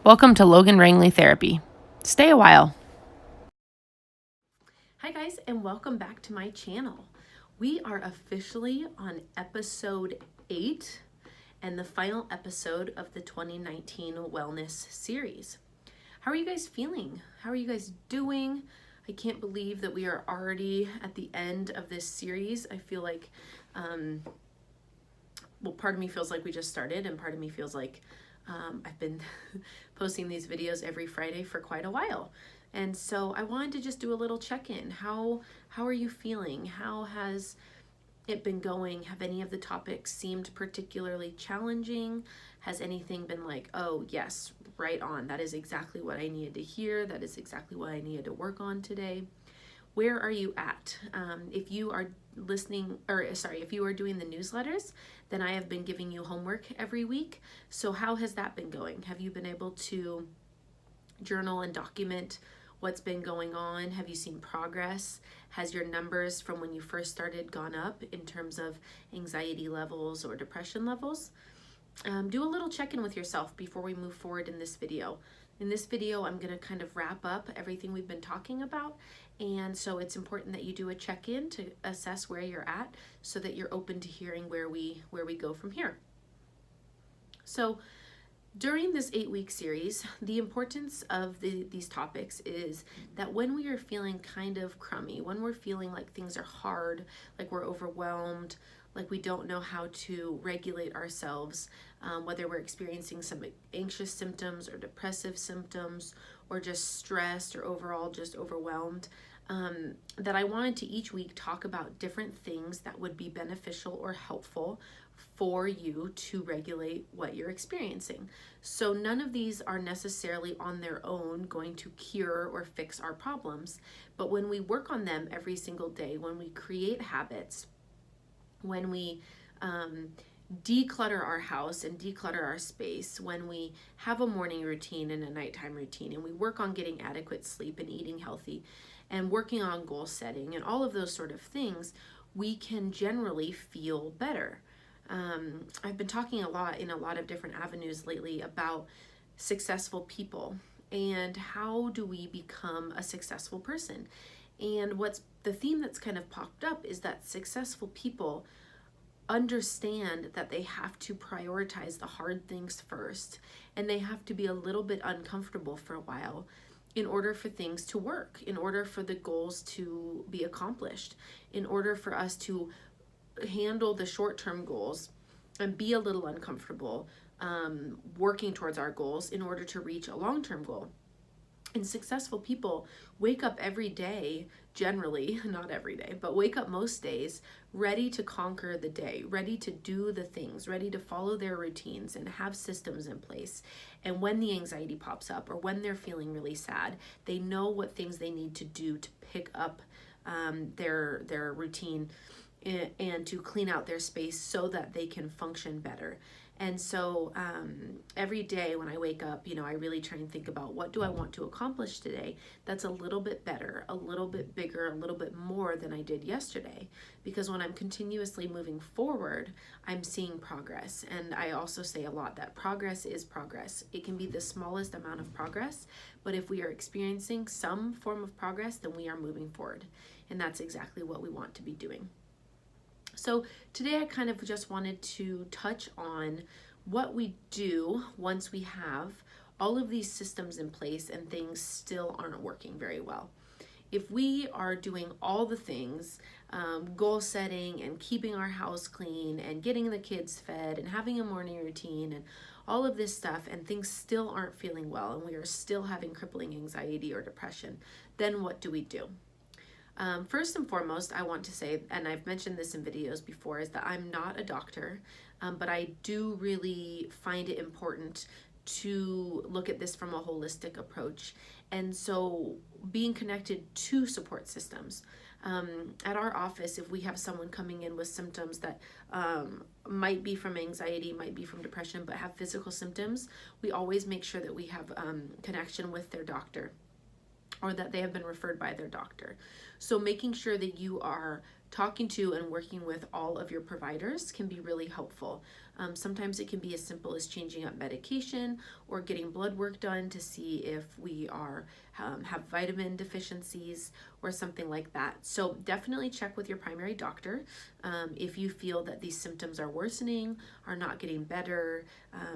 Welcome to Logan Rangley Therapy. Stay a while. Hi guys, and welcome back to my channel. We are officially on episode 8 and the final episode of the 2019 wellness series. How are you guys feeling? How are you guys doing? I can't believe that we are already at the end of this series. I feel like, part of me feels like we just started, and part of me feels like I've been posting these videos every Friday for quite a while. And so I wanted to just do a little check-in. How are you feeling? How has it been going? Have any of the topics seemed particularly challenging? Has anything been like, oh yes, right on, that is exactly what I needed to hear, that is exactly what I needed to work on today? Where are you at? If you are if you are doing the newsletters, then I have been giving you homework every week. So how has that been going? Have you been able to journal and document what's been going on? Have you seen progress? Has your numbers from when you first started gone up in terms of anxiety levels or depression levels? Do a little check-in with yourself before we move forward in this video. In this video, I'm going to kind of wrap up everything we've been talking about, and so it's important that you do a check-in to assess where you're at so that you're open to hearing where we go from here. So during this 8-week series, the importance of these topics is that when we are feeling kind of crummy, when we're feeling like things are hard, like we're overwhelmed, like we don't know how to regulate ourselves, whether we're experiencing some anxious symptoms or depressive symptoms or just stressed or overall just overwhelmed, that I wanted to each week talk about different things that would be beneficial or helpful for you to regulate what you're experiencing. So none of these are necessarily on their own going to cure or fix our problems, but when we work on them every single day, when we create habits, when we declutter our house and declutter our space, when we have a morning routine and a nighttime routine, and we work on getting adequate sleep and eating healthy and working on goal setting and all of those sort of things, we can generally feel better. I've been talking a lot in a lot of different avenues lately about successful people and how do we become a successful person. And what's the theme that's kind of popped up is that successful people understand that they have to prioritize the hard things first, and they have to be a little bit uncomfortable for a while in order for things to work, in order for the goals to be accomplished, in order for us to handle the short-term goals and be a little uncomfortable working towards our goals in order to reach a long-term goal. And successful people wake up every day, generally, not every day, but wake up most days ready to conquer the day, ready to do the things, ready to follow their routines and have systems in place. And when the anxiety pops up or when they're feeling really sad, they know what things they need to do to pick up their routine and to clean out their space so that they can function better. And so every day when I wake up, I really try and think about what do I want to accomplish today that's a little bit better, a little bit bigger, a little bit more than I did yesterday. Because when I'm continuously moving forward, I'm seeing progress. And I also say a lot that progress is progress. It can be the smallest amount of progress, but if we are experiencing some form of progress, then we are moving forward. And that's exactly what we want to be doing. So today I kind of just wanted to touch on what we do once we have all of these systems in place and things still aren't working very well. If we are doing all the things, goal setting and keeping our house clean and getting the kids fed and having a morning routine and all of this stuff, and things still aren't feeling well and we are still having crippling anxiety or depression, then what do we do? First and foremost, I want to say, and I've mentioned this in videos before, is that I'm not a doctor, but I do really find it important to look at this from a holistic approach. And so being connected to support systems. At our office, if we have someone coming in with symptoms that might be from anxiety, might be from depression, but have physical symptoms, we always make sure that we have connection with their doctor or that they have been referred by their doctor. So making sure that you are talking to and working with all of your providers can be really helpful. Sometimes it can be as simple as changing up medication or getting blood work done to see if we are have vitamin deficiencies or something like that. So definitely check with your primary doctor if you feel that these symptoms are worsening, are not getting better,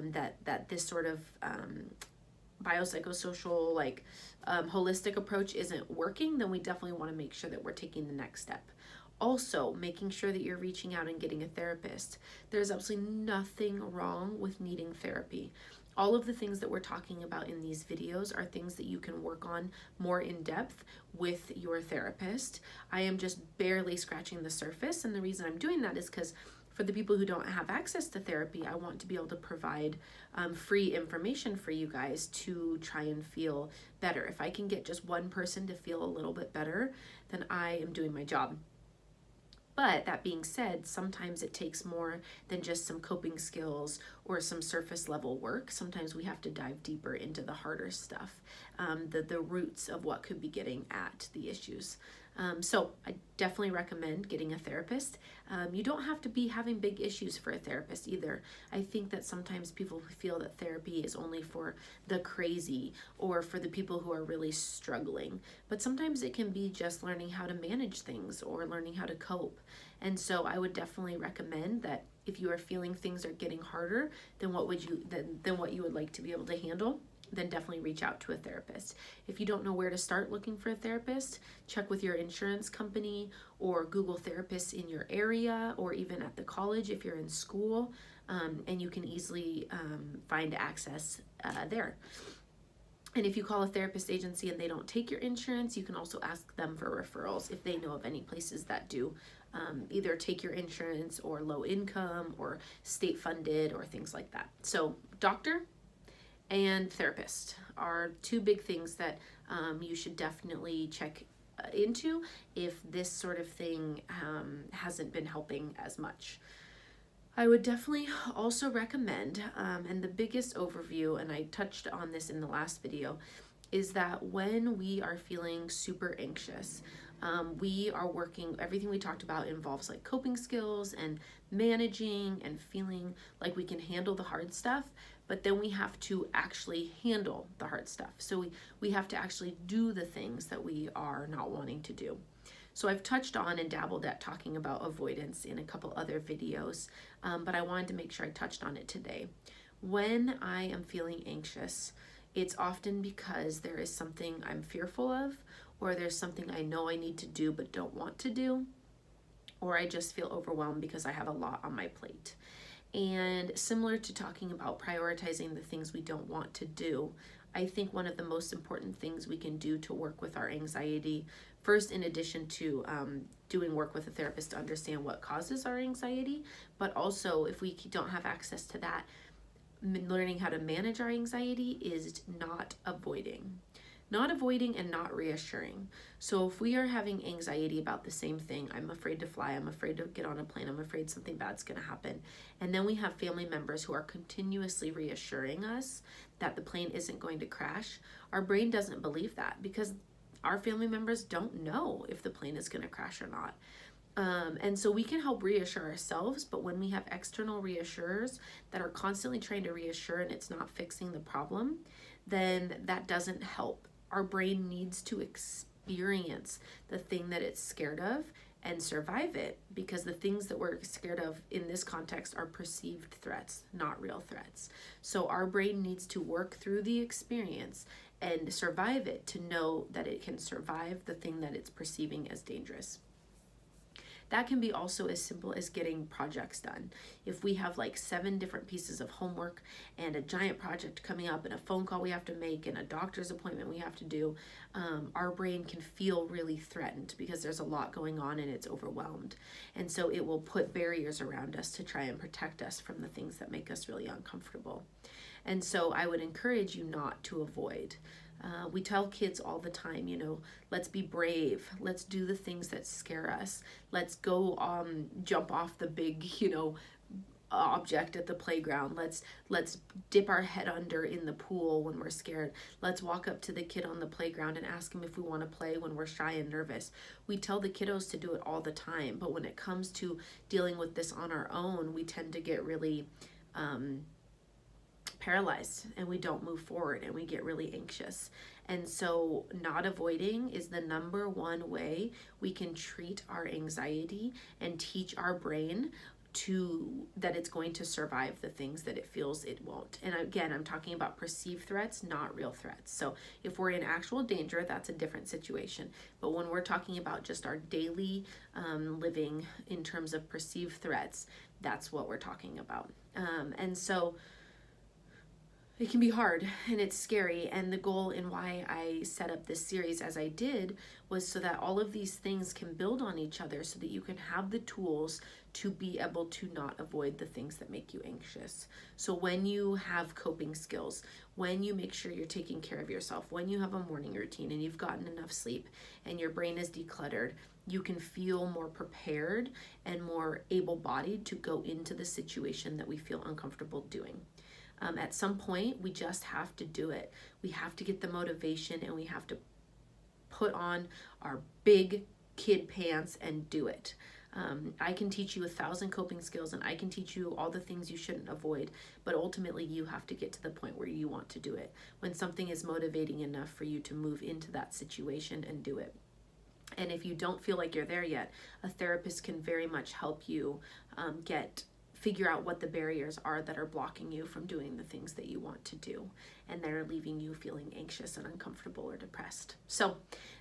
that this sort of biopsychosocial, like holistic approach isn't working, then we definitely want to make sure that we're taking the next step. Also, making sure that you're reaching out and getting a therapist. There's absolutely nothing wrong with needing therapy. All of the things that we're talking about in these videos are things that you can work on more in depth with your therapist. I am just barely scratching the surface, and the reason I'm doing that is because for the people who don't have access to therapy, I want to be able to provide free information for you guys to try and feel better. If I can get just one person to feel a little bit better, then I am doing my job. But that being said, sometimes it takes more than just some coping skills or some surface level work. Sometimes we have to dive deeper into the harder stuff, the roots of what could be getting at the issues. So I definitely recommend getting a therapist. You don't have to be having big issues for a therapist either. I think that sometimes people feel that therapy is only for the crazy or for the people who are really struggling. But sometimes it can be just learning how to manage things or learning how to cope. And so I would definitely recommend that if you are feeling things are getting harder than what you would like to be able to handle, then definitely reach out to a therapist. If you don't know where to start looking for a therapist, check with your insurance company or Google therapists in your area or even at the college if you're in school, and you can easily find access there. And if you call a therapist agency and they don't take your insurance, you can also ask them for referrals if they know of any places that do either take your insurance or low income or state funded or things like that. So doctor and therapist are two big things that you should definitely check into if this sort of thing hasn't been helping as much. I would definitely also recommend, and the biggest overview, and I touched on this in the last video, is that when we are feeling super anxious, we are working, everything we talked about involves like coping skills and managing and feeling like we can handle the hard stuff, but then we have to actually handle the hard stuff. So we have to actually do the things that we are not wanting to do. So I've touched on and dabbled at talking about avoidance in a couple other videos, but I wanted to make sure I touched on it today. When I am feeling anxious, it's often because there is something I'm fearful of, or there's something I know I need to do but don't want to do, or I just feel overwhelmed because I have a lot on my plate. And similar to talking about prioritizing the things we don't want to do, I think one of the most important things we can do to work with our anxiety, first in addition to doing work with a therapist to understand what causes our anxiety, but also if we don't have access to that, learning how to manage our anxiety is not avoiding. Not avoiding and not reassuring. So if we are having anxiety about the same thing, I'm afraid to fly, I'm afraid to get on a plane, I'm afraid something bad's gonna happen, and then we have family members who are continuously reassuring us that the plane isn't going to crash, our brain doesn't believe that because our family members don't know if the plane is gonna crash or not. And so we can help reassure ourselves, but when we have external reassurers that are constantly trying to reassure and it's not fixing the problem, then that doesn't help. Our brain needs to experience the thing that it's scared of and survive it, because the things that we're scared of in this context are perceived threats, not real threats. So our brain needs to work through the experience and survive it to know that it can survive the thing that it's perceiving as dangerous. That can be also as simple as getting projects done. If we have like 7 different pieces of homework and a giant project coming up and a phone call we have to make and a doctor's appointment we have to do, our brain can feel really threatened because there's a lot going on and it's overwhelmed. And so it will put barriers around us to try and protect us from the things that make us really uncomfortable. And so I would encourage you not to avoid. We tell kids all the time, let's be brave. Let's do the things that scare us. Let's go jump off the big, object at the playground. Let's dip our head under in the pool when we're scared. Let's walk up to the kid on the playground and ask him if we want to play when we're shy and nervous. We tell the kiddos to do it all the time, but when it comes to dealing with this on our own, we tend to get really paralyzed, and we don't move forward, and we get really anxious. And so not avoiding is the number one way we can treat our anxiety and teach our brain that it's going to survive the things that it feels it won't. And again, I'm talking about perceived threats, not real threats. So if we're in actual danger, that's a different situation. But when we're talking about just our daily living in terms of perceived threats, that's what we're talking about. And so it can be hard and it's scary, and the goal in why I set up this series as I did was so that all of these things can build on each other, so that you can have the tools to be able to not avoid the things that make you anxious. So when you have coping skills, when you make sure you're taking care of yourself, when you have a morning routine and you've gotten enough sleep and your brain is decluttered, you can feel more prepared and more able-bodied to go into the situation that we feel uncomfortable doing. At some point, we just have to do it. We have to get the motivation, and we have to put on our big kid pants and do it. I can teach you 1,000 coping skills, and I can teach you all the things you shouldn't avoid, but ultimately you have to get to the point where you want to do it, when something is motivating enough for you to move into that situation and do it. And if you don't feel like you're there yet, a therapist can very much help you figure out what the barriers are that are blocking you from doing the things that you want to do and that are leaving you feeling anxious and uncomfortable or depressed. So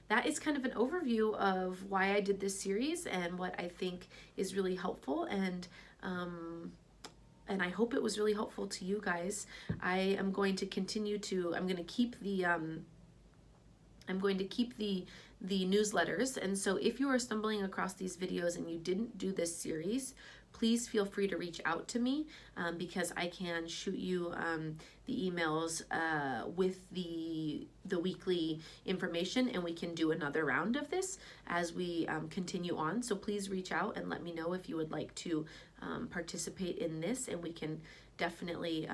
that is kind of an overview of why I did this series and what I think is really helpful, and I hope it was really helpful to you guys. I am going to continue to, I'm going to keep the newsletters, and so if you are stumbling across these videos and you didn't do this series, please feel free to reach out to me, because I can shoot you the emails with the weekly information, and we can do another round of this as we continue on. So please reach out and let me know if you would like to participate in this, and we can definitely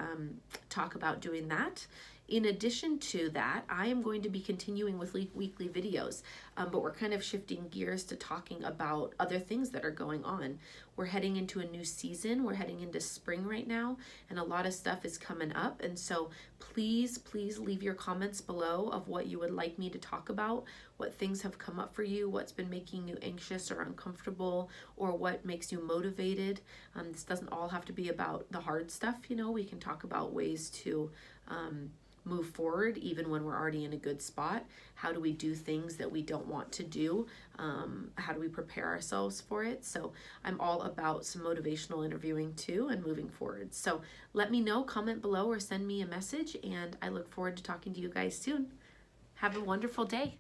talk about doing that. In addition to that, I am going to be continuing with weekly videos, but we're kind of shifting gears to talking about other things that are going on. We're heading into a new season. We're heading into spring right now, and a lot of stuff is coming up. And so please leave your comments below of what you would like me to talk about, what things have come up for you, what's been making you anxious or uncomfortable, or what makes you motivated. This doesn't all have to be about the hard stuff, we can talk about ways to move forward even when we're already in a good spot. How do we do things that we don't want to do? How do we prepare ourselves for it? So I'm all about some motivational interviewing too and moving forward. So let me know, comment below, or send me a message, and I look forward to talking to you guys soon. Have a wonderful day.